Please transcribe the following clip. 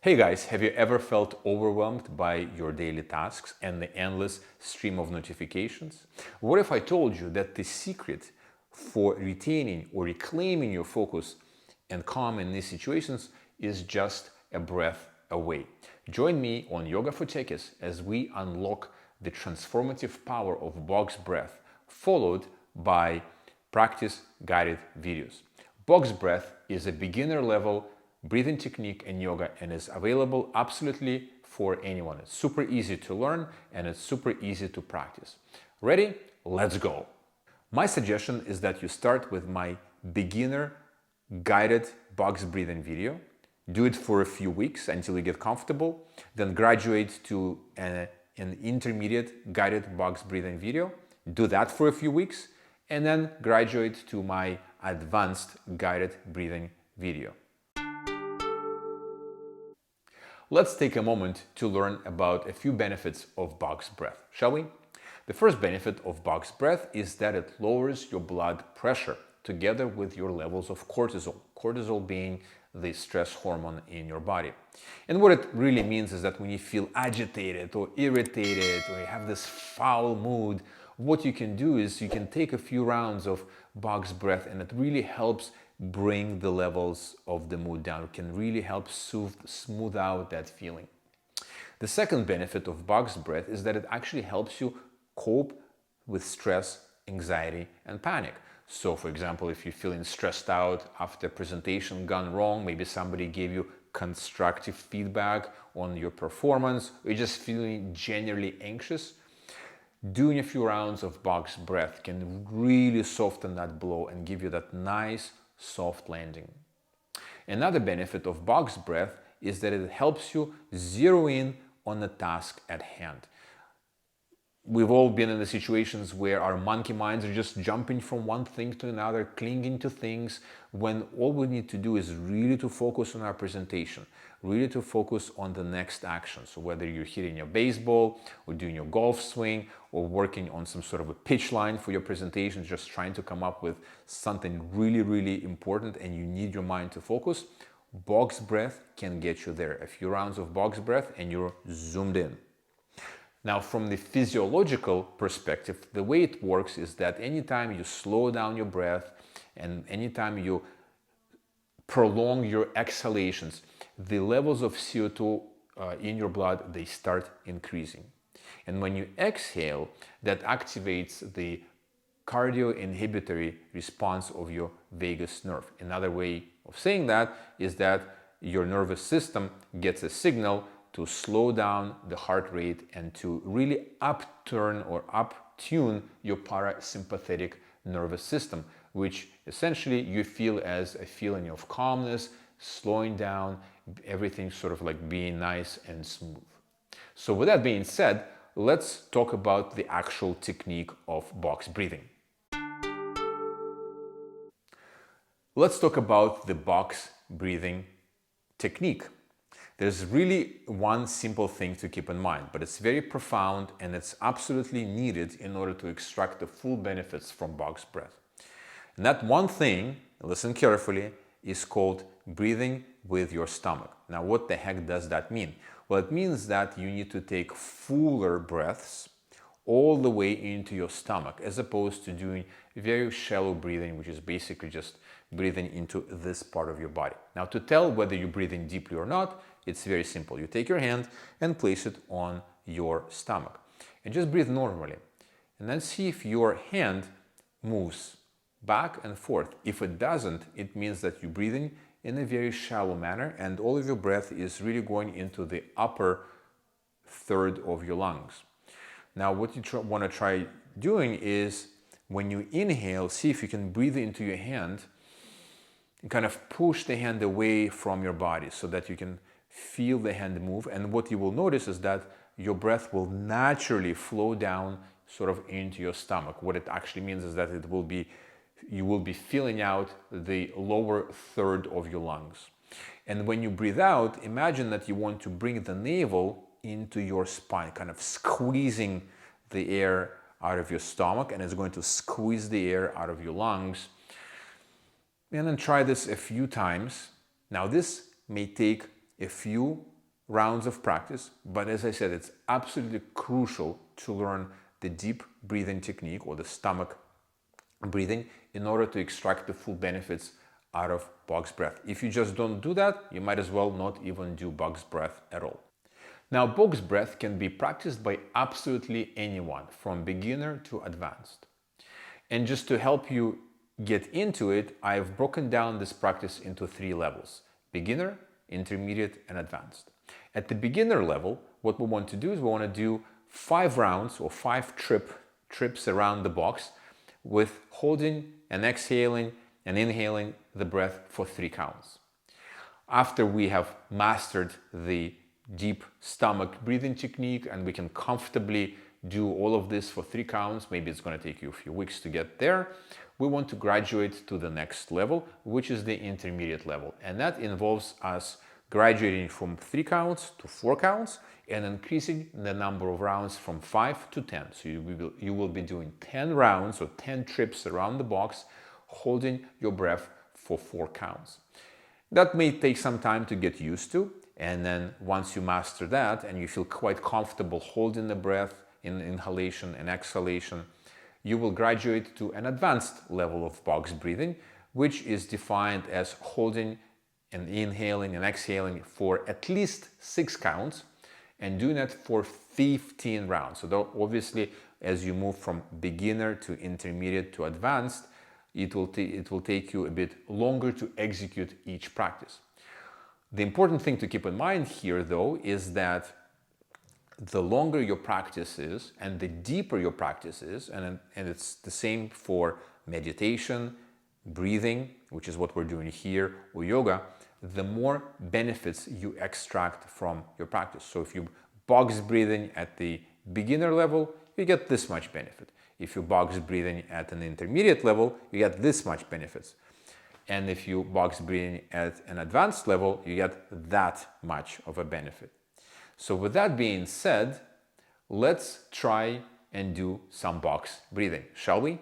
Hey guys, have you ever felt overwhelmed by your daily tasks and the endless stream of notifications? What if I told you that the secret for retaining or reclaiming your focus and calm in these situations is just a breath away? Join me on Yoga for Techies as we unlock the transformative power of box breath, followed by practice guided videos. Box breath is a beginner level breathing technique in yoga and is available absolutely for anyone. It's super easy to learn and it's super easy to practice. Ready? Let's go. My suggestion is that you start with my beginner guided box breathing video. Do it for a few weeks until you get comfortable, then graduate to an intermediate guided box breathing video. Do that for a few weeks and then graduate to my advanced guided breathing video. Let's take a moment to learn about a few benefits of box breath, shall we? The first benefit of box breath is that it lowers your blood pressure together with your levels of cortisol, cortisol being the stress hormone in your body. And what it really means is that when you feel agitated or irritated or you have this foul mood, what you can do is you can take a few rounds of box breath and it really helps bring the levels of the mood down. It can really help smooth out that feeling. The second benefit of box breath is that it actually helps you cope with stress, anxiety, and panic. So for example, if you're feeling stressed out after a presentation gone wrong, maybe somebody gave you constructive feedback on your performance, or you're just feeling generally anxious, doing a few rounds of box breath can really soften that blow and give you that nice soft landing. Another benefit of box breath is that it helps you zero in on the task at hand. We've all been in the situations where our monkey minds are just jumping from one thing to another, clinging to things, when all we need to do is really to focus on our presentation, really to focus on the next action. So whether you're hitting your baseball or doing your golf swing or working on some sort of a pitch line for your presentation, just trying to come up with something really, really important and you need your mind to focus, box breath can get you there. A few rounds of box breath and you're zoomed in. Now, from the physiological perspective, the way it works is that anytime you slow down your breath and anytime you prolong your exhalations, the levels of CO2 in your blood, they start increasing. And when you exhale, that activates the cardio-inhibitory response of your vagus nerve. Another way of saying that is that your nervous system gets a signal to slow down the heart rate and to really upturn or up-tune your parasympathetic nervous system, which essentially you feel as a feeling of calmness, slowing down, everything sort of like being nice and smooth. So with that being said, let's talk about the actual technique of box breathing. Let's talk about the box breathing technique. There's really one simple thing to keep in mind, but it's very profound and it's absolutely needed in order to extract the full benefits from box breath. And that one thing, listen carefully, is called breathing with your stomach. Now, what the heck does that mean? Well, it means that you need to take fuller breaths all the way into your stomach, as opposed to doing very shallow breathing, which is basically just breathing into this part of your body. Now, to tell whether you're breathing deeply or not, it's very simple. You take your hand and place it on your stomach and just breathe normally. And then see if your hand moves back and forth. If it doesn't, it means that you're breathing in a very shallow manner and all of your breath is really going into the upper third of your lungs. Now, what you want to try doing is when you inhale, see if you can breathe into your hand and kind of push the hand away from your body so that you can feel the hand move. And what you will notice is that your breath will naturally flow down sort of into your stomach. What it actually means is that you will be filling out the lower third of your lungs. And when you breathe out, imagine that you want to bring the navel into your spine, kind of squeezing the air out of your stomach, and it's going to squeeze the air out of your lungs. And then try this a few times. Now this may take a few rounds of practice, but as I said, it's absolutely crucial to learn the deep breathing technique or the stomach breathing in order to extract the full benefits out of box breath. If you just don't do that, you might as well not even do box breath at all. Now, box breath can be practiced by absolutely anyone, from beginner to advanced. And just to help you get into it, I've broken down this practice into 3 levels: beginner, intermediate, and advanced. At the beginner level, what we want to do is we want to do 5 rounds or 5 trips around the box with holding and exhaling and inhaling the breath for 3 counts. After we have mastered the deep stomach breathing technique and we can comfortably do all of this for 3 counts, maybe it's going to take you a few weeks to get there, we want to graduate to the next level, which is the intermediate level. And that involves us graduating from 3 counts to 4 counts and increasing the number of rounds from 5 to 10. So you will be doing 10 rounds or 10 trips around the box, holding your breath for 4 counts. That may take some time to get used to, and then once you master that and you feel quite comfortable holding the breath in inhalation and exhalation, you will graduate to an advanced level of box breathing, which is defined as holding and inhaling and exhaling for at least 6 counts and doing that for 15 rounds. So obviously, as you move from beginner to intermediate to advanced, it will take you a bit longer to execute each practice. The important thing to keep in mind here, though, is that the longer your practice is and the deeper your practice is, and it's the same for meditation, breathing, which is what we're doing here, or yoga, the more benefits you extract from your practice. So if you box breathing at the beginner level, you get this much benefit. If you box breathing at an intermediate level, you get this much benefits. And if you box breathing at an advanced level, you get that much of a benefit. So with that being said, let's try and do some box breathing, shall we?